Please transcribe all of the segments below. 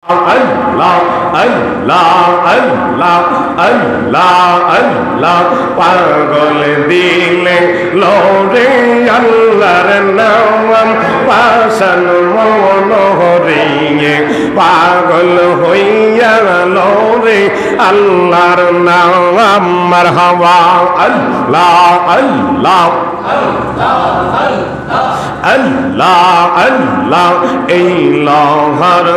Allah, Allah, Allah, Allah, Allah, পাগল দিলে লোরে আল্লাহর নাম পাশান মন হরিয়ে পাগল হইয়া লোরে আল্লাহর নাম মারহাবা আল্লাহ আল্লাহ Allah, Allah, এই লহর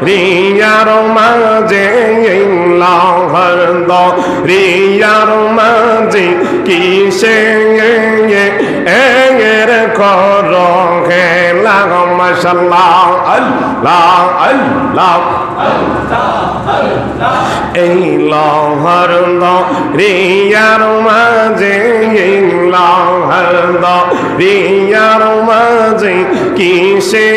রিয়ার মাঝে এই লহর রিয়ার মাঝে কিসে এর কর খেলা মাশাআল্লাহ আল্লাহ আল্লাহ এই লহর রিয়ার মাঝে এই লহর রিয়ার মাঝে কিসে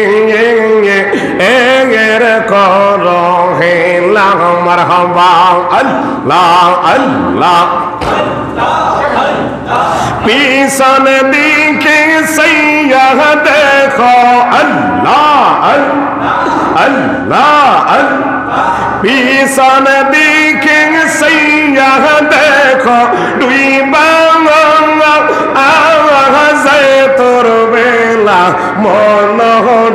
এর কর হেলা মারহাবা আল্লাহ আল্লাহ পিছন দিকে সৈয়দ দেখো আল্লাহ আল্লাহ পিছন দিকে সৈয়দ দেখো দুই বাংলা আওয়াজে তোর বেলা মন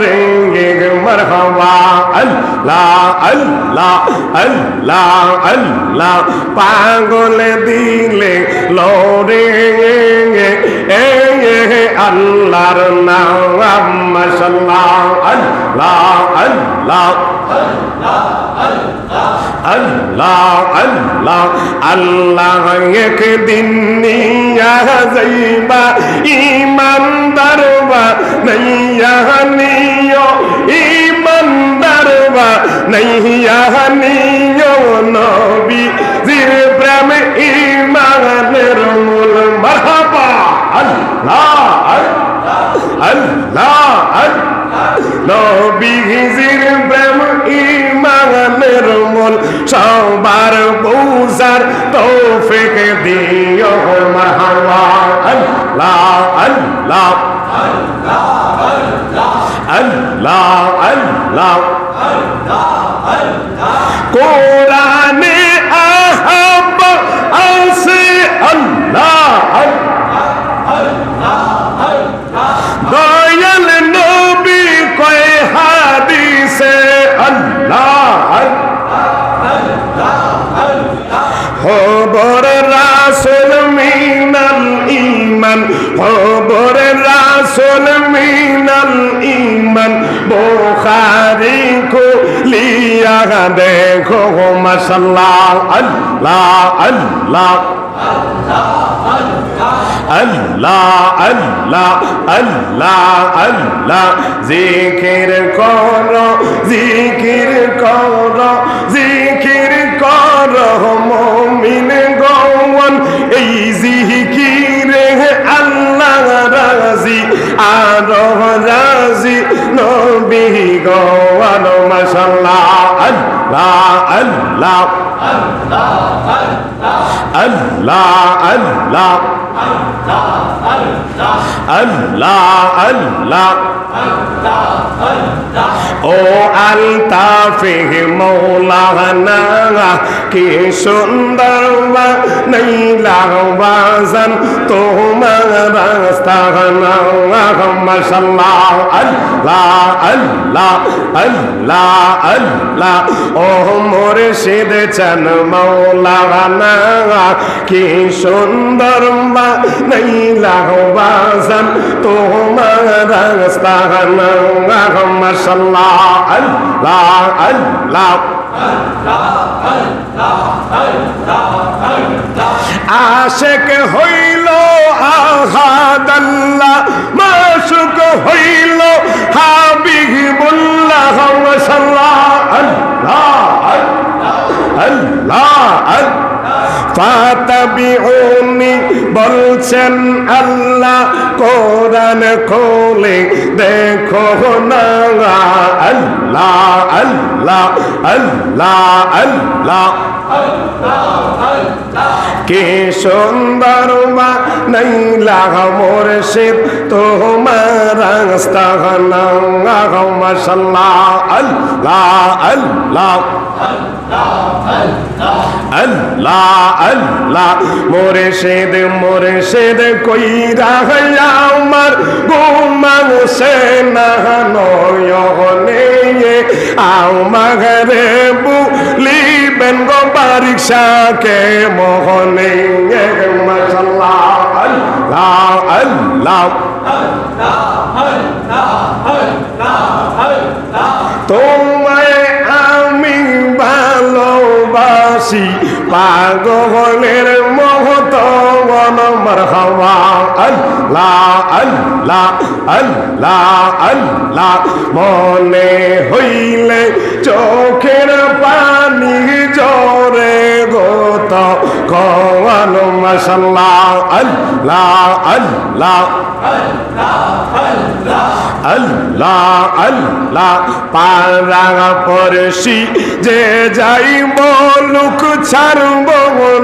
রেঙ্গে মারহাবা আল্লাহ আল্লাহ আল্লাহ আল্লাহ পাগল দিলে লোরে আল্লাহর নাম মাশাআল্লাহ আল্লাহ আল্লাহ আল্লাহ আল্লাহ আল্লাহ একদিন নিয়া যাইবা ইমানদারবা নাইয়া নিও ইমানদারবা নাইয়া নিও নবী জির প্রেম ইমানের মূল মারহাবা আল্লাহ আল্লাহ নবী জির প্রেম ইমানের মূল সবার বুঝার তৌফিক দিও মারহাবা আল্লাহ আল্লাহ আল্লাহ আল্লাহ কোরআনে আহাব আছে আল্লাহ দয়াল নবী কয় হাদিসে আল্লাহ খবর রাসূল মিনাল ঈমান খবর রাসূল মিনাল ঈমান বুখারী কো লিয়া দেখো মাশাআল্লাহ আল্লাহ আল্লাহ আল্লাহ আল্লাহ আল্লাহ আল্লাহ জিকির করো জিকির করো জিকির করো মুমিন গওয়ান এই জিকিরে আল্লাহ রাজি আর রাজি নবী গওয়ান মাশাআল্লাহ আল্লাহ আল্লাহ আল্লাহ আল্লাহ আল্লাহ আল্লাহ ও আলতাফে মৌলানা কি সুন্দর নাইলা বাজান তোমার রাস্তা মাশাআল্লাহ আল্লাহ আল্লাহ আল্লাহ আল্লাহ ও মুর্শিদ চান মৌলানা কি সুন্দর নাইলা বাজান তোমার রাস্তা মাশাআল্লাহ আল্লাহ আল্লাহ আশিক হইল আহাদ আল্লাহ মাশুক হইল হাবিবুল্লাহ মাশাআল্লাহ আল্লাহ আল্লাহ ফাতাবিউনি বলছেন আল্লাহ কোরআন খোলে দেখো না আল্লাহ আল্লাহ আল্লাহ আল্লাহ কে সুন্দর বানাইলা মুর্শিদ তোমার আস্তানা মাশাআল্লাহ আল্লাহ আল্লাহ আল্লাহ আল্লাহ মুর্শিদ মুর্শিদ কইরা আমার ঘুমাছে না নয়নে আমারে বলিবেন গো বারিশাকে মোহনে মাশাআল্লাহ আল্লাহ আল্লাহ তোমায় আমি ভালোবাসি পাগলের মহত মারহাবা আল্লাহ আল্লাহ আল্লাহ আল্লাহ মনে হইলে চোখের পানি জরে গোত কওয়ান মাশাআল্লাহ আল্লাহ আল্লাহ আল্লাহ আল্লাহ পারা পরশি যে যাই বলুক ছাড়ব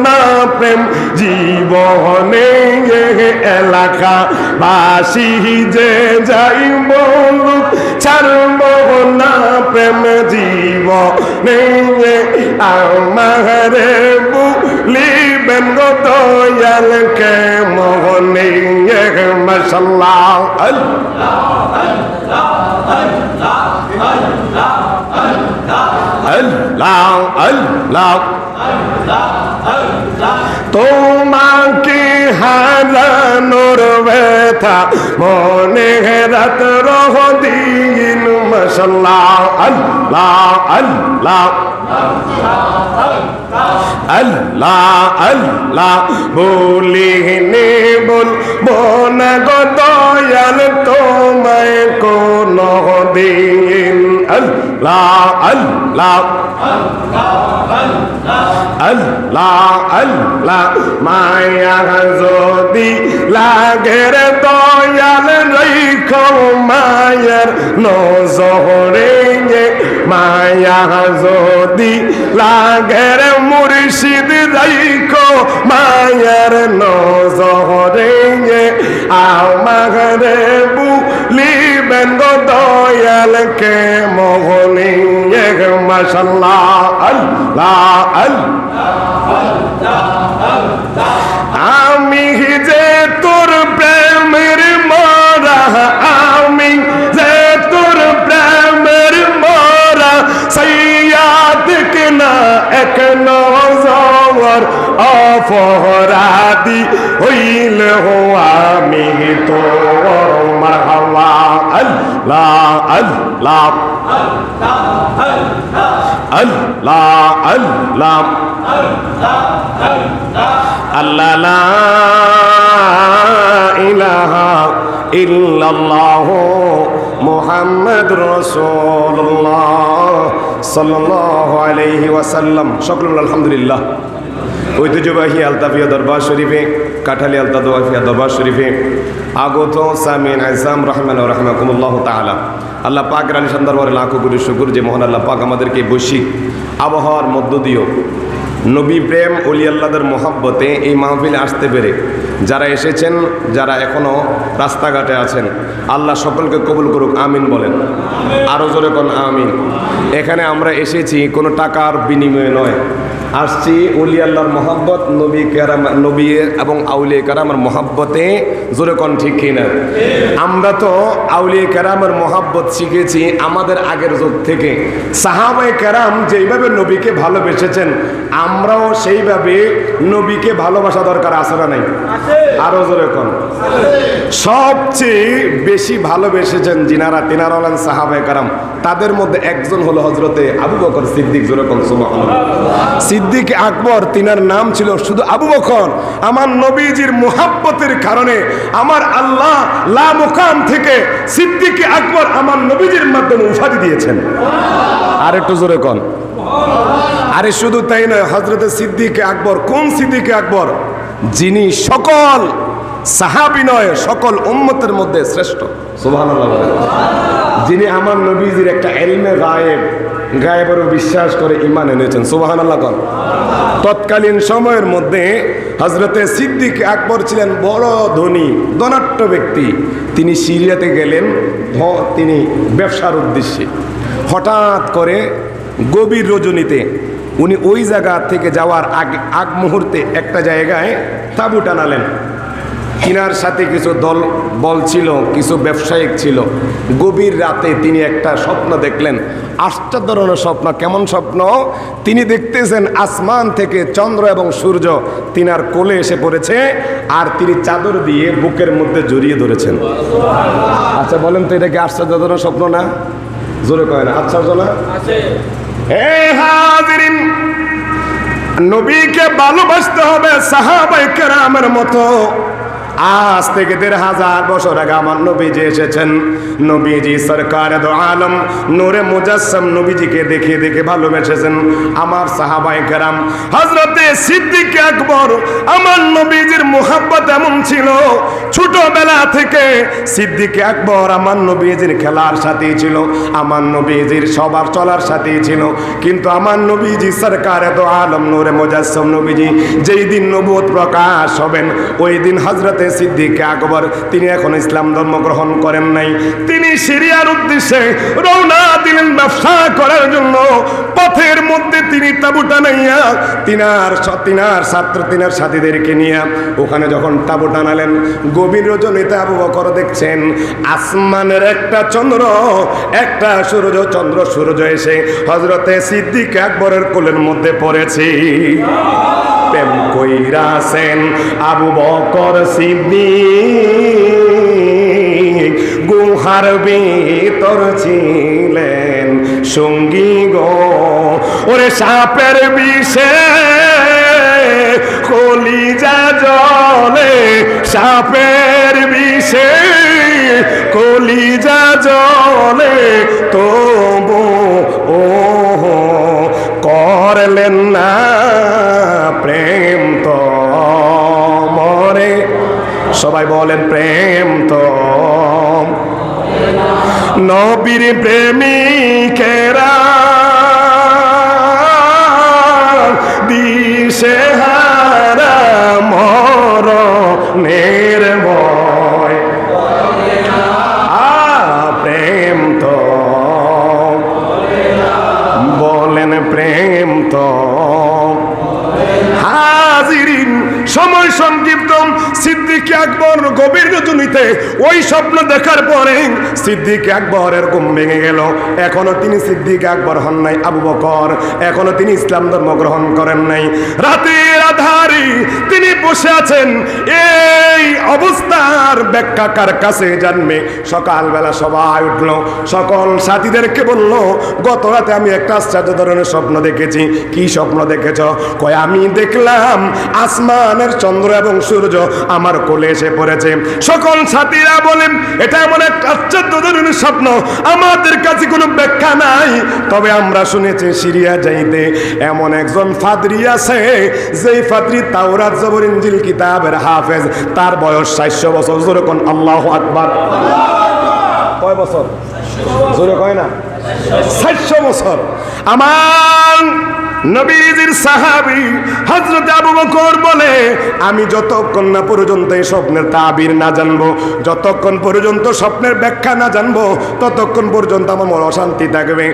না প্রেম জীবনে এলাকা বাসি যে যাই বলুক ছাড়ব না প্রেম জীবনে আমারে বলিবেন গো দয়ালকে মোহনে মাশাআল্লাহ আল্লাহ আল্লাহ তোমাকে হারানোর ব্যথা মনে রাত রহ দিন মাশাআল্লাহ আল্লাহ আল্লাহ আল্লাহ আল্লাহ বলিনি বলবো না গো দয়াল তোমায় কোন দিন আল্লাহ আল্লাহ আল্লাহ আল্লাহ মায়া যদি লাগে রে দয়াল রাইখো মায়ের নজরে মায়া যদি লাগে রে মুর্শিদ রাইখো মায়ের নজরে আমারে বলিবেন গো দয়ালকে মোহনে মাশাআল্লাহ আল্লাহ আল্লাহ আমি যে তোর প্রেমের মরা আমি যে তোর প্রেমের মরা সাইয়াদ কে না এক নজর অপরাধী হইল আমি তোর মারহাবা আল্লাহ আল্লাহ আল্লাহ আল্লাহ আল্লাহ লা ইলাহা ইল্লাল্লাহ মুহাম্মাদুর রাসূলুল্লাহ সাল্লাল্লাহু আলাইহি ওয়াসাল্লাম। সকলে আলহামদুলিল্লাহ। ঐতিহ্যবাহী আলতাফিয়া দরবার শরীফে কাঠালি আলতাফিয়া দরবার শরীফে আগত সামিন আইসাম রহমান ও রহমাকুমুল্লাহ তাআলা আল্লাহ পাক রানী দরবারে লাখো কোটি শুকর যে মহান আল্লাহ পাক আমাদেরকে বৈশ্বিক আবহাওয়ার মধ্য দিয়েও নবী প্রেম ওলি আল্লাহদের মহব্বতে এই মাহফিলে আসতে পেরে যারা এসেছেন, যারা এখনও রাস্তাঘাটে আছেন, আল্লাহ সকলকে কবুল করুক, আমিন বলেন। আরও জোরে কোন আমিন। এখানে আমরা এসেছি কোনো টাকার বিনিময়ে নয়, আসছি ওলি আল্লাহর মহব্বত, নবী এবং আউলিয়া কেরামের মহব্বতে। জোরে কোন ঠিক কিনা? আমরা তো আউলিয়া কেরামের মহব্বত শিখেছি আমাদের আগের যুগ থেকে। সাহাবায়ে কেরাম যেইভাবে নবীকে ভালোবেসেছেন, আমরাও সেইভাবে নবীকে ভালোবাসা দরকার আছে না নাই? আরো জোরে কোন। সবচেয়ে বেশি ভালোবেসেছেন যিনারা, তিনারা হলেন সাহাবায়ে কেরাম। তাদের মধ্যে একজন হলো হযরতে আবু বকর সিদ্দিক। জোরে কোন সুবহানাল্লাহ। সিদ্দিক আকবর, তিনার নাম ছিল শুধু আবু বকর। আমার নবীজির মুহাব্বতের কারণে আমার আল্লাহ লা মুকাম থেকে সিদ্দিক আকবর আমার নবীজির মাধ্যমে উপাধি দিয়েছেন। আর একটু জোরে কোন। আরে শুধু তাই নয়, হযরতে সিদ্দিক আকবর কোন সিদ্দিক আকবর? যিনি সকল সাহাবী নয়, সকল উম্মতের মধ্যে শ্রেষ্ঠ। সুবহানাল্লাহ। যিনি আমার নবীজির একটা ইলমে গায়েব গায়েবেরও বিশ্বাস করে ঈমান এনেছেন। সুবহানাল্লাহ। তৎকালীন সময়ের মধ্যে হযরতে সিদ্দিক আকবর ছিলেন বড় ধনী ধনাঢ্য ব্যক্তি। তিনি সিরিয়াতে গেলেন তিনি ব্যবসার উদ্দেশ্যে। হঠাৎ করে গভীর রজনীতে উনি ওই জায়গা থেকে যাওয়ার আগ মুহূর্তে একটা জায়গায় তাঁবু টানালেন। তিনার সাথে কিছু দল বল ছিল, কিছু ব্যবসায়িক ছিল। গভীর রাতে তিনি একটা স্বপ্ন দেখলেন, আশ্চর্য স্বপ্ন। কেমন স্বপ্ন? তিনি দেখতেছেন আসমান থেকে চন্দ্র এবং সূর্য তিনার কোলে এসে পড়েছে, আর তিনি চাদর দিয়ে বুকের মধ্যে জড়িয়ে ধরেছেন। আচ্ছা বলেন তো, এটা কি আশ্চর্যজনক স্বপ্ন না? জোরে কয় না আশ্চর্য না? হাজিরিন, নবীকে ভালোবাসতে হবে সাহাবায়ে কেরামের মতো। আজ থেকে ১৫০০ বছর আগে আমার নবীজি এসেছেন। নবীজি সরকারে দো আলম নূরে মুজাসসাম নবীজিকে দেখে দেখে ভালোবেসেছেন। আমার সাহাবায়ে কেরাম হযরতে সিদ্দিক আকবর আমার নবীজির মুহাব্বত এমন ছিল, ছোটবেলা থেকে সিদ্দিক আকবর আমার নবীজির খেলার সাথেই ছিল, আমার নবীজির সবার চলার সাথেই ছিল। কিন্তু আমার নবীজি সরকারে দো আলম নূরে মুজাসসাম নবীজি যেই দিন নবুয়ত প্রকাশ হবেন, ওই দিন হযরতে সিদ্দিক আকবর তিনি এখন ইসলাম ধর্ম গ্রহণ করেন নাই। তিনি সিরিয়ার উদ্দেশ্যে রওনা দিলেন ব্যবসা করার জন্য। পথের মধ্যে তিনি তাঁবু টানাইয়া তিনার ছাত্র তিনার সাথীদেরকে নিয়ে ওখানে যখন তাঁবু টানালেন, গভীর রজনীতে আবু বকর দেখছেন আসমানের একটা চন্দ্র একটা সূর্য, চন্দ্র সূর্য এসে হযরতে সিদ্দিক আকবরের কোলের মধ্যে পড়েছে। প্রেম কইরাছেন আবু বকর সিদ্দিক, গুহার ভিতর ছিলেন সঙ্গী গো। ওরে সাপের বিষে কলিজা জ্বলে, সাপের বিষে কলিজা জ্বলে, তবু ও করলেন না প্রেম তো মরে। সবাই বলেন প্রেম তো। নবীর প্রেমিকেরা দিশে হারা মরণের ভয়, প্রেম তো বলেন প্রেম তো। হাজিরিন, সময় সংক্ষিপ্ত। সিদ্দিক আকবর গভীর রজনীতে ওই স্বপ্ন দেখার পরে সিদ্দিক আকবরের ঘুম ভেঙে গেল। এখনো তিনি সিদ্দিক আকবর হন নাই আবু বকর, এখনো তিনি ইসলাম ধর্ম গ্রহণ করেন নাই। রাতের আধারে তিনি বসে আছেন। এই অবস্থার ব্যাখ্যা কার কাছে জানবে? সকালবেলা সবাই উঠল, সকল সাথীদেরকে বলল, গত রাতে আমি একটা আশ্চর্য ধরনের স্বপ্ন দেখেছি। কি স্বপ্ন দেখেছ? কয় আমি দেখলাম আসমানের চন্দ্র এবং সূর্য আমার কোলে এসে পড়েছে। সকল সাথীরা বলেন এটা এমন একটা আশ্চর্য ধরনের স্বপ্ন, আমাদের কাছে কোনো ব্যাখ্যা নাই। তবে আমরা শুনেছি সিরিয়া যাইতে এমন একজন ফাদরি আছে, যেই ফাদরি তাওরাত জবর ইনজিল কিতাবের হাফেজ, তার বয়স 400 বছর। জোরে কোন আল্লাহু আকবার। কয় বছর? জোরে কয় না? 400 বছর। আমার নবীজির সাহাবী হযরত আবু বকর বলে, আমি যতক্ষণ না পর্যন্ত এই স্বপ্নের তাবির না জানবো, যতক্ষণ পর্যন্ত স্বপ্নের ব্যাখ্যা না জানবো, ততক্ষণ পর্যন্ত আমার মন অশান্তি থাকবে।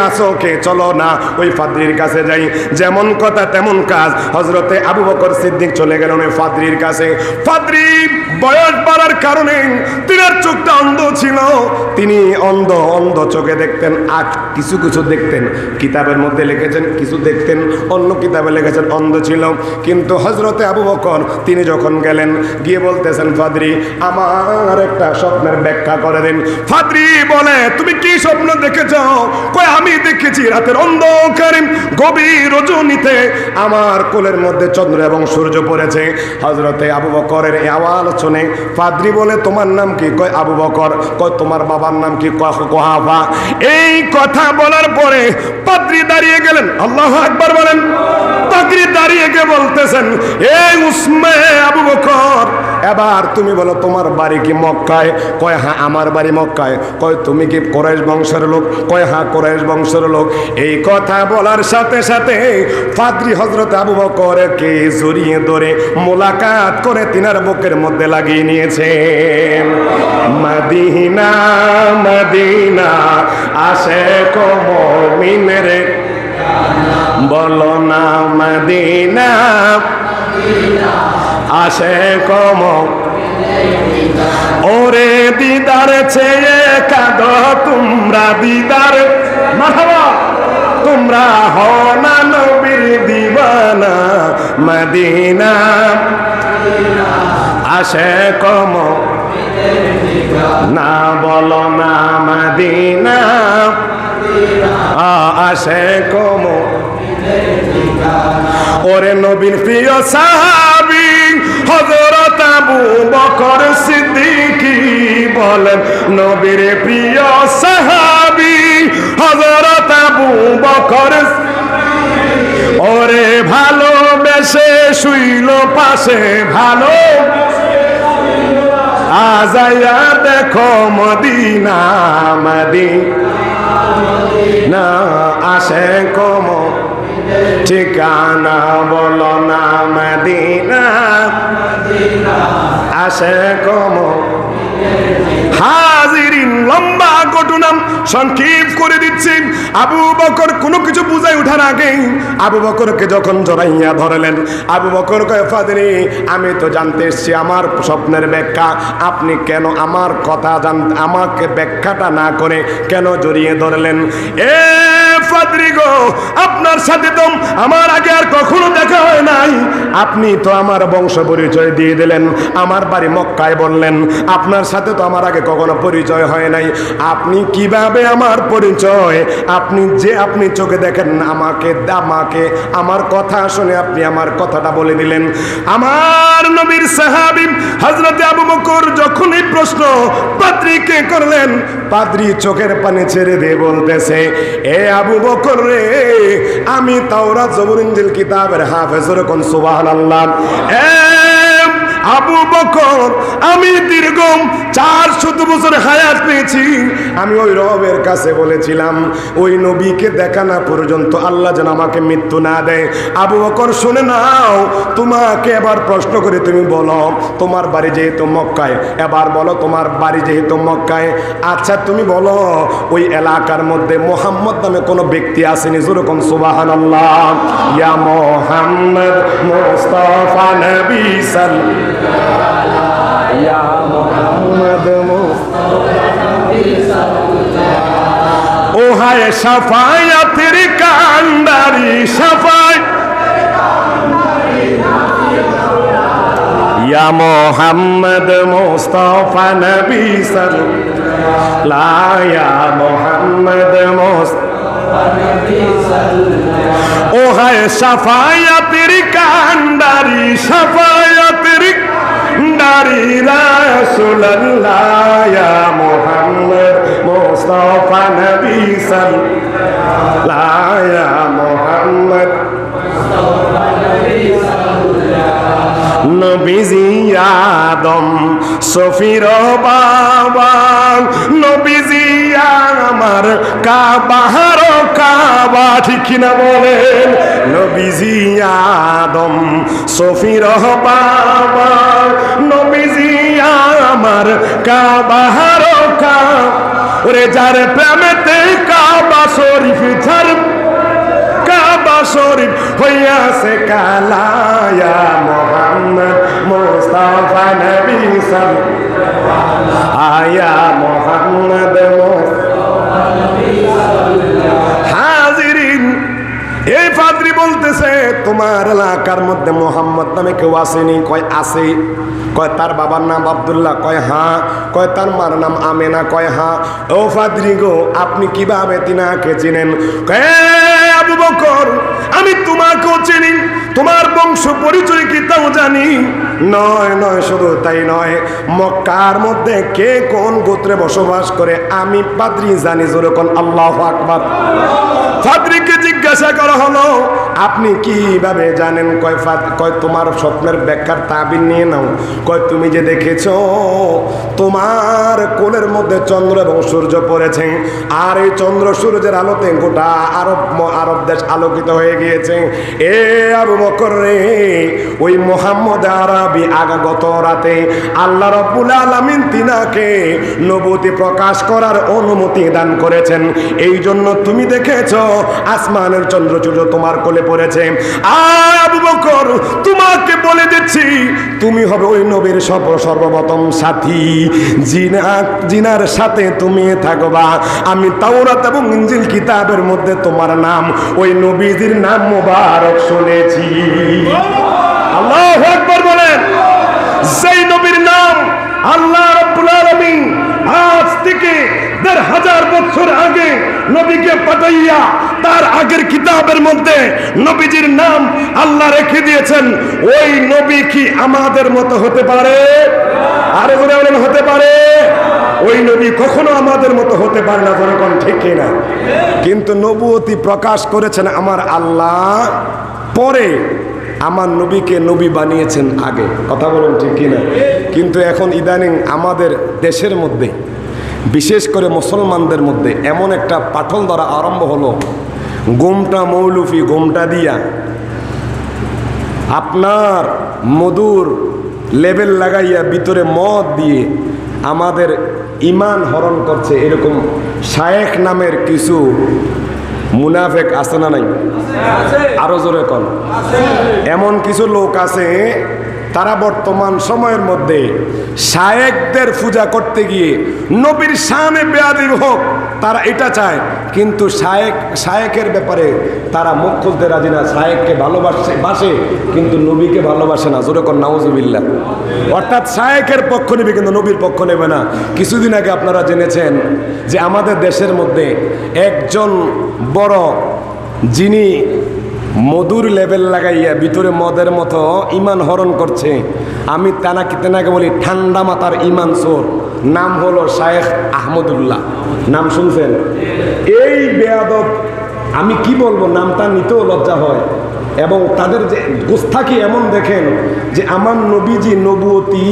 আসো কে, চলো না ওই ফাদরির কাছে যাই। যেমন কথা তেমন কাজ। হযরতে আবু বকর সিদ্দিক চলে গেলেন ওই ফাদরির কাছে। ফাদরি বয়স বাড়ার কারণে তিনার চোখটা অন্ধ ছিল। তিনি অন্ধ চোখে দেখতেন, আর কিছু কিছু দেখতেন। কিতাবের মধ্যে লিখেছেন কিছু দেখতেন, অন্য কিতাবে লিখেছেন অন্ধ ছিল। কিন্তু হযরতে আবু বকর তিনি যখন গেলেন, গিয়ে বলতেছেন, ফাদরি আমার একটা স্বপ্নের ব্যাখ্যা করে দিন। ফাদরি বলে, তুমি কি স্বপ্ন দেখেছ? কয় আমি দেখেছি রাতের অন্ধকারে গভীর রজনীতে আমার কোলের মধ্যে চন্দ্র এবং সূর্য পড়েছে। হযরতে আবু বকরের এই আওয়াজ শুনে ফাদরি বলে, তোমার নাম কি? কয় আবু বকর। কয় তোমার বাবার নাম কি? কুহাফা। এই কথা বলার পরে পাদ্রী দাঁড়িয়ে গেলেন। আল্লাহু আকবার বলেন। পাদ্রী দাঁড়িয়ে গিয়ে বলতেছেন, এই উসমে আবু বকর, এবার তুমি বলো তোমার বাড়ি কি মক্কায়? কয় হ্যাঁ আমার বাড়ি মক্কায়। কয় তুমি কি কুরাইশ বংশের লোক? কয় হ্যাঁ কুরাইশ বংশের লোক। এই কথা বলার সাথে সাথে পাদ্রী হযরত আবু বকরকে জড়িয়ে ধরে মোলাকাত করে তিনার বুকের মধ্যে লাগিয়ে নিয়েছে। মদিনা মদিনা আশিক মুমিনের বলো না মদিনা আশিক ওরে দিদার চেয়ে কাঁদো তোমরা দিদার মারহাবা তোমরা হও না নবীর দিওয়ানা মদিনা আশিক না বলো না মদিনা আশিক ওরে নবীর প্রিয় সাহাবী হযরত আবু বকর সিদ্দিক বলেন নবীর প্রিয় সাহাবী হযরত আবু বকর ওরে ভালোবেসে শুইল পাশে ভালো আজায়া দেখো মদিনা মদিনা আশিক ঠিকানা বলো না মদিনা আশিক হাজিরিন লম্বা ঘটনা সংক্ষেপ করে দিচ্ছি। আবু বকর কোনো কিছু বুঝাই ওঠার আগে আবু বকরকে যখন জড়াইয়া ধরলেন, আবু বকর কয় ফাদরি আমি তো জানতে এসেছি আমার স্বপ্নের ব্যাখ্যা, আপনি কেন আমার কথা আমাকে ব্যাখ্যাটা না করে কেন জড়িয়ে ধরলেন? এ ফাদরি গো আপনার সাথে তো আমার আগে আর কখনো দেখা হয় নাই, আপনি তো আমার বংশ পরিচয় দিয়ে দিলেন, আমার বাড়ি মক্কায় বললেন, আপনার সাথে তো আমার আগে কখনো পরিচয় হয় নাই, আপনি কিভাবে আমার পরিচয় আপনি চোখে দেখেন আমাকে আমার কথা শুনে আপনি আমার কথাটা বলে দিলেন। আমার নবীর সাহাবী হযরত আবু বকর যখন এই প্রশ্ন পাদ্রীকে করলেন, পাদ্রী চোখের পানি ছেড়ে দিয়ে বলতেছে এ আবু বকর রে আমি তাওরাত জবুর ইনজিল কিতাবের হাফেজ কোন সুবহানাল্লাহ। আবু বকর আমি দীর্ঘ 400 বছর হায়াত পেয়েছি, আমি ওই রবের কাছে বলেছিলাম ওই নবীকে দেখা না পর্যন্ত আল্লাহ যেন আমাকে মৃত্যু না দেয়। আবু বকর শুনে নাও, তোমাকে এবার প্রশ্ন করে তুমি বলো তোমার বাড়ি যেহেতু মক্কায়, এবার বলো তোমার বাড়ি যেহেতু মক্কায়, আচ্ছা তুমি বলো ওই এলাকার মধ্যে মুহাম্মদ নামে কোনো ব্যক্তি আসেনি? যেরকম সুবহানাল্লাহ। ইয়া মুহাম্মদ মুস্তাফা নবী ইয়া মুহাম্মদ ও হায় শাফায়াতের কান্ডারি শাফায়াত ইয়া মুহাম্মদ মুস্তাফা নবী সাল্লাল্লাহু ইয়া মুহাম্মদ মুস্তাফা নবী সাল্লাল্লাহু ও হায় শাফায়াতের কান্ডারি শাফায়াতের কান্ডারি রাসূলুল্লাহ ইয়া মুহাম্মদ মুস্তাফা নবী সাল্লাল্লাহু ইয়া মুহাম্মদ মুস্তাফা নবী সাল্লাল্লাহু নবীজি আদম সফির বাবা নবীজি আমার কাবার কাবা ঠিক না বলেন? নবীজি আদম সফির বাবা নবীজি আমার কাবার ওরে যার প্রেমেতে কাবা শরীফ যার কাবা শরীফ হইয়াছে কালায়া মুহাম্মদ মুস্তাফা নবী সাল্লাল্লাহু আয়া মুহাম্মদ মুস্তাফা নবী সাল্লাল্লাহু হাজিরিন এই পাদ্রী বলতেছে তোমার এলাকার মধ্যে মুহাম্মদ নামে কেউ আসেনি? কয় আছে। কয় তার বাবার নাম আব্দুল্লাহ? কয় হ্যাঁ। কয় তার মার নাম আমেনা? কয় হ্যাঁ। ও পাদ্রী গো আপনি কিভাবে তিনাকে চিনেন? কয় আবু বকর আমি তোমাকেও চিনি, তোমার বংশ পরিচয় কি তাও জানি। নয় নয় শুধু তাই নয়, মক্কার মধ্যে কে কোন গোত্রে বসবাস করে আমি পাদ্রী জানি। যেরকম আল্লাহু আকবার। পাদ্রীকে জিজ্ঞাসা জিজ্ঞাসা করা হলো আপনি কিভাবে জানেন? কয় তোমার স্বপ্নের ব্যাখ্যার তাবির নিয়ে নাও। কয় তুমি যে দেখেছো তোমার কোলের মধ্যে চন্দ্র এবং সূর্য পড়েছে, আর এই চন্দ্র সূর্যের আলোতে গোটা আরব দেশ আলোকিত হয়ে গিয়েছে। এ আবু বকর রে, ওই মুহাম্মদ আরবি গত রাতে আল্লাহ রাব্বুল আলামিন তিনাকে নবুয়তি প্রকাশ করার অনুমতি দান করেছেন। এই জন্য তুমি দেখেছো আসমানের চন্দ্র সূর্য তোমার কোলে পড়েছে। আবু বকর, তোমাকে বলে দিচ্ছি তুমি হবে ওই নবীর সর্বপ্রথম সাথী, জিনার সাথে তুমি থাকবা। আমি তাওরাত এবং ইনজিল কিতাবের মধ্যে তোমার নাম, ওই নবীজির নাম মোবারক শুনেছি। আল্লাহু আকবার বলেন। যেই নবীর নাম আল্লাহ রাব্বুল আলামিন আজ থেকে ১৫০০ বছর আগে নবীকে পাঠাইয়া তার আগের কিতাবের মধ্যে নবীজির নাম আল্লাহ রেখে দিয়েছেন, ওই নবী কি আমাদের মতো হতে পারে? আরে বলেন হতে পারে? ওই নবী কখনো আমাদের মতো হতে পারে না, যেরকম ঠিক না। কিন্তু নবুয়তি প্রকাশ করেছেন আমার আল্লাহ, পরে আমার নবীকে নবী বানিয়েছেন আগে। কথা বলুন ঠিক কিনা? কিন্তু এখন ইদানিং আমাদের দেশের মধ্যে, বিশেষ করে মুসলমানদের মধ্যে এমন একটা পাঠল দ্বারা আরম্ভ হলো, গোমটা মৌলুফি গোমটা দিয়া আপনার মধুর লেবেল লাগাইয়া ভিতরে মদ দিয়ে আমাদের ইমান হরণ করছে। এরকম শায়েখ নামের কিছু মুনাফেক আছে না নাই? আরো জোরে কন। এমন কিছু লোক আছে, তারা বর্তমান সময়ের মধ্যে শায়েকদের পূজা করতে গিয়ে নবীর শানে বেয়াদবি হোক তারা এটা চায়, কিন্তু শায়েকের ব্যাপারে তারা মুখ খুলতে রাজি না। শায়েককে ভালোবাসে কিন্তু নবীকে ভালোবাসে না। জোরে কর নাউজুবিল্লাহ। অর্থাৎ শায়েকের পক্ষ নেবে কিন্তু নবীর পক্ষ নেবে না। কিছুদিন আগে আপনারা জেনেছেন যে আমাদের দেশের মধ্যে একজন বড়, যিনি মধুর লেবেল লাগাইয়া ভিতরে মদের মতো ইমান হরণ করছে, আমি তেনাকে বলি ঠান্ডা মাথার ইমান চোর। নাম হলো শায়েখ আহমদুল্লাহ। নাম শুনছেন? এই বেয়াদব, আমি কি বলবো, নামটা নিতেও লজ্জা হয়। এবং তাদের যে গোস্তাকি এমন দেখেন যে আমার নবীজি নবুয়তি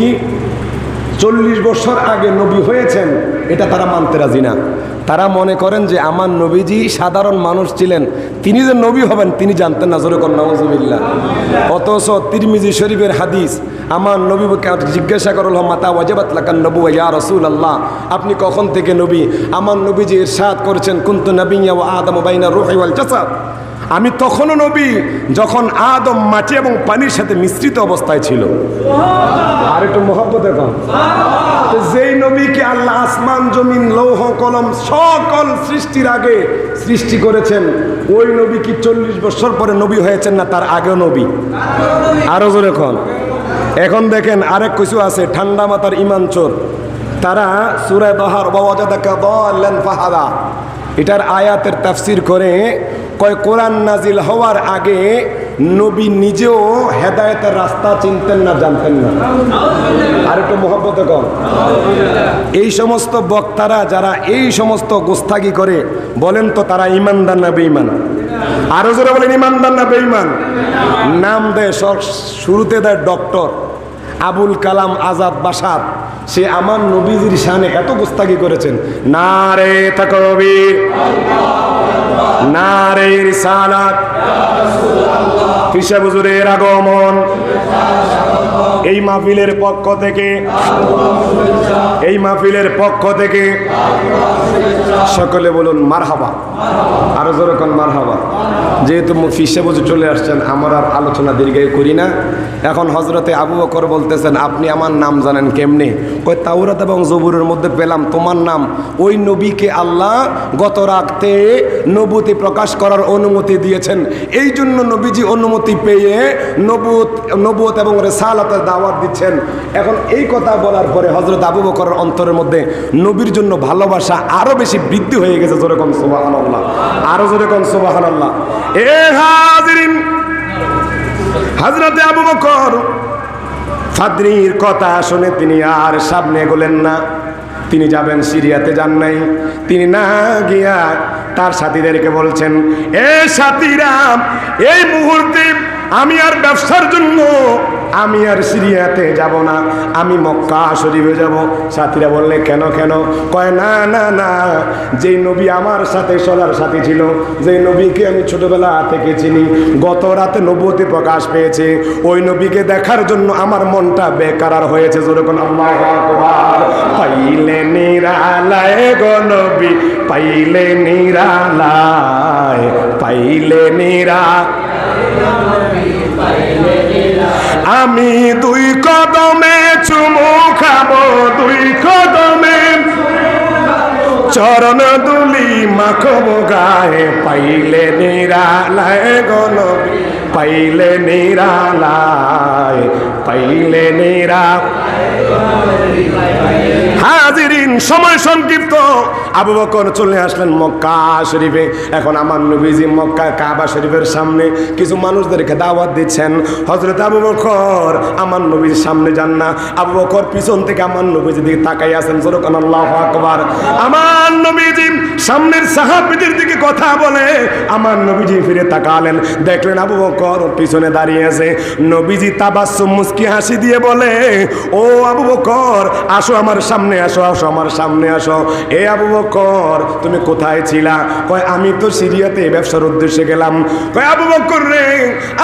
40 বছর আগে নবী হয়েছেন, এটা তারা মানতে রাজি না। তারা মনে করেন যে আমার নবীজি সাধারণ মানুষ ছিলেন, তিনি যে নবী হবেন তিনি জানতেন না। জোরে কর নাউজুবিল্লাহ। অথচ তিরমিজি শরীফের হাদিস, আমার নবীকে জিজ্ঞাসা করল মাতা ওয়াজাবাত লাকান নবুওয়া ইয়া রাসূলুল্লাহ, আপনি কখন থেকে নবী? আমার নবীজি ইরশাদ করেছেন কুনতু নাবিয়্যা ওয়া আদামু বাইনা রূহি ওয়াল জাসাদ, আমি তখনও নবী যখন আদম মাটি এবং পানির সাথে মিশ্রিত অবস্থায় ছিল। আর একটু মহব্বতে কম। যেই নবীকে আল্লাহ আসমান জমিন লৌহ কলম সকল সৃষ্টির আগে সৃষ্টি করেছেন, ওই নবী কি 40 বছর পরে নবী হয়েছেন না তার আগেও নবী? আরো জোরে কন। এখন দেখেন আরেক কিছু আছে ঠান্ডা মাথার ইমান চোর, তারা সূরা দহার ওয়াজাদাকা দাল্লান ফাহাদা, এটার আয়াতের তাফসীর করে কয় কোরআন নাজিল হওয়ার আগে নবী নিজেও হেদায়েতের রাস্তা চিনতেন না, জানতেন না। আর একটু মহব্বতে কম। এই সমস্ত বক্তারা যারা এই সমস্ত গোস্তাগি করে, বলেন তো তারা ইমানদার না বেঈমান? আরো জোরে বলেন ইমানদার না বেঈমান? নাম দেয় শুরুতে দেয় ডক্টর আবুল কালাম আজাদ বাসার, সে আমার নবীজির শানে এত গোস্তাগি করেছেন। নারে তাকবীর, নারে রিসালাত, পিসা হুজুরের আগমন। এই মাহফিলের পক্ষ থেকে, এই মাহফিলের পক্ষ থেকে সকলে বলুন মারহাবা। আরো জোরে কোন মারহাবা। যেহেতু ফিসে বুঝে চলে আসছেন, আমার আর আলোচনা দীর্ঘায়ু করি না। এখন হযরতে আবু বকর বলতেছেন আপনি আমার নাম জানেন কেমনে? কই তাওরাত এবং জবুরের মধ্যে পেলাম তোমার নাম। ওই নবীকে আল্লাহ গত রাতে নবুয়তি প্রকাশ করার অনুমতি দিয়েছেন, এই জন্য নবীজি অনুমতি পেয়ে নবুয়ত এবং রিসালাতের দাওয়াত দিচ্ছেন। এখন এই কথা বলার পরে হযরত আবু বকরের অন্তরের মধ্যে নবীর জন্য ভালোবাসা আরো বেশি বৃদ্ধি হয়ে গেছে। জোরে কোন সুবহানাল্লাহ। আরো জোরে কোন সুবহানাল্লাহ। এ হাজিরিন, হযরতে আবু বকর ফাদরির কথা শুনে তিনি আর সামনে এগোলেন না। তিনি যাবেন সিরিয়াতে যান নাই, তিনি না গিয়া তার সাথীদেরকে বলছেন, এ সাথীরা, এই মুহূর্তে আমি আর ব্যবসার জন্য আমি আর সিরিয়াতে যাব না, আমি মক্কা শরীফে যাব। সাথীরা বললে, কেন কেন? কয়, না না না, যেই নবী আমার সাথে সবার সাথী ছিল, যেই নবীকে আমি ছোটবেলা থেকে চিনি, গত রাতে নবুয়তি প্রকাশ পেয়েছে, ওই নবীকে দেখার জন্য আমার মনটা বেকারার হয়েছে। যেরকম আল্লাহু আকবার। পাইলে নিরালায় গো নবী, পাইলে নিরালায়, পাইলে নিরা, আমি দুই কদমে চুমু খাবো, দুই কদমে চরণ দুলি মাখবো গায়ে, পাইলে নিরালায় গো নবী, পাইলে নিরালায়, পাইলে নিরা। হাজিরিন, সময় সংক্ষিপ্ত। আবু বকর চলে আসলেন মক্কা শরীফে। এখন আমার নবীজি মক্কা কাবা শরীফের সামনে কিছু মানুষদেরকে দাওয়াত দিচ্ছেন। হযরত আবু বকর আমার নবীর সামনে যান না, আবু বকর পিছন থেকে আমার নবীজির দিকে তাকাই আছেন। যেরকম আল্লাহু আকবার। আমার নবীজি সামনের সাহাবীদের দিকে কথা বলে, আমার নবীজি ফিরে তাকালেন, দেখলেন আবু বকর পিছনে দাঁড়িয়ে আছে। নবীজি তাবাসসুম মুস্কি হাসি দিয়ে বলে, ও আবু বকর, আসো আমার সামনে আসো, আসো আমার সামনে আসো। এ আবু বকর, তুমি কোথায় ছিলা? কয়, আমি তো সিরিয়াতে ব্যবসার উদ্দেশ্যে গেলাম। কয়, আবু বকর রে,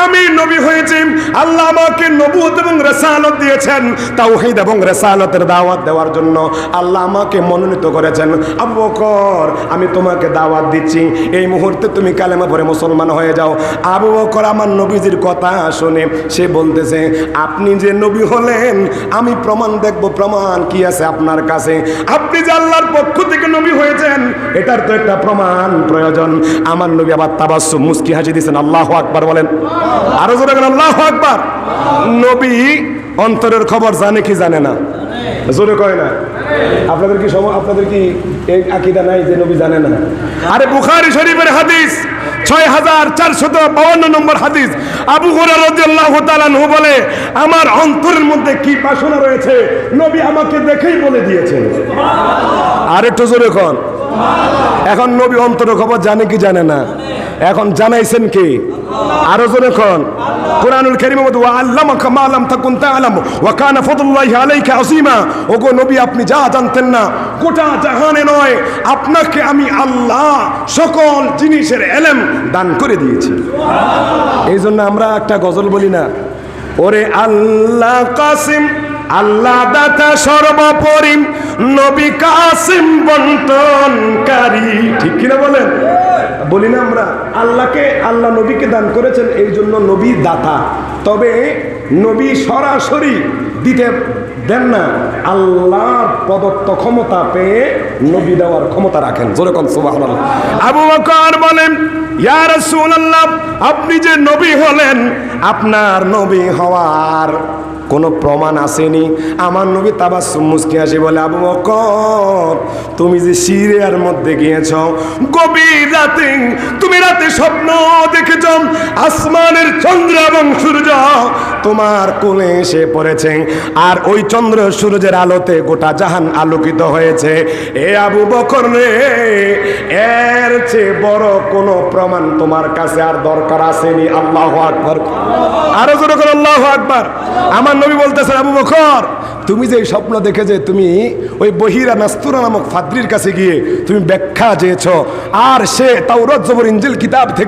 আমি নবী হয়েছি, আল্লাহ আমাকে নবুয়ত এবং রিসালাত দিয়েছেন, তাওহীদ এবং রিসালাতের দাওয়াত দেওয়ার জন্য আল্লাহ আমাকে মনোনীত করেছেন। আবু বকর, আমি তোমাকে দাওয়াত দিচ্ছি, এই মুহূর্তে তুমি কালেমা পড়ে মুসলমান হয়ে যাও। আবু বকর আমার নবীজির কথা শুনে সে বলতেছে, আপনি যে নবী হলেন, আমি প্রমাণ দেখব, প্রমাণ কি আছে আপনার কাছে? আপনি যে আল্লাহর পক্ষ থেকে নবী হয়েছেন, এটার তো একটা প্রমাণ প্রয়োজন। আমার নবী আবার তাবাসসুম মুস্কি হাসি দিয়েছেন। আল্লাহু আকবার বলেন, আরো জোরে বলেন আল্লাহু আকবার। নবী অন্তরের খবর জানে কি জানে না? জোরে কয় না? আপনাদের কি এই আকীদা নাই যে নবী জানে না? আরে বুখারী শরীফের হাদিস 6452 নম্বর হাদিস, আবু হুরায়রা রাদিয়াল্লাহু তাআলা আনহু বলে, আমার অন্তরের মধ্যে কি বাসনা রয়েছে নবী আমাকে দেখেই বলে দিয়েছেন। আর একটু জোরে কোন। এখন নবী অন্তরের খবর জানে কি জানে না? এখন জানাইছেন কি? আরো জোরে কোন। কুরআনুল কারীমের মধ্যে, ওয়া আল্লামাকা মা লাম তাকুন তা'লাম ওয়া কানা ফাদলুল্লাহি আলাইকা আযীমা। ওগো নবী, আপনি যা জানতেন না গোটা জাহানে নয়, আপনাকে আমি আল্লাহ সকল জিনিসের ইলম দান করে দিয়েছি। এই জন্য আমরা একটা গজল বলি না, ওরে আল্লাহ কাসিম, আল্লাহ দাতা সর্বোপরি, নবী কাসিম বন্টনকারী। ঠিক কিনা বলেন? বলি না আমরা, আল্লাহকে, আল্লাহ নবীকে দান করেছেন, এই জন্য নবী দাতা। তবে নবী সরাসরি দিতে দেন না, আল্লাহর প্রদত্ত ক্ষমতা পেয়ে নবী দেওয়ার ক্ষমতা রাখেন। যেরকম সুবহানাল্লাহ। আবু বকর বলেন, ইয়া রাসূলুল্লাহ, আপনি যে নবী হলেন, আপনার নবী হওয়ার কোনো প্রমাণ আসেনি? আমার নবী তাবাসসুম মুস্কি হাসি বলে, আবু বকর, তুমি যে সিরিয়ার মধ্যে গিয়েছ, গভীর রাতে তুমি রাতে স্বপ্ন দেখেছ, আসমানের চন্দ্র এবং সূর্য তোমার কোলে এসে পড়েছে, আর ওই চন্দ্র সূর্যের আলোতে গোটা জাহান আলোকিত হয়েছে। এ আবু বকর রে, এর চেয়ে বড় কোনো প্রমাণ তোমার কাছে আর দরকার আসেনি। আল্লাহু আকবার। আরো জোরে করে আল্লাহু আকবার। আমার নবী বলতেছেন, আবু বকর, তুমি যে স্বপ্ন দেখে যে তুমি ওই বহিরা নাস্তুরা নামক ফাদ্রির কাছে গিয়ে তুমি ব্যাখ্যা চেয়েছ, আর সে তাওরাত জবর ইনজিল কিতাব থেকে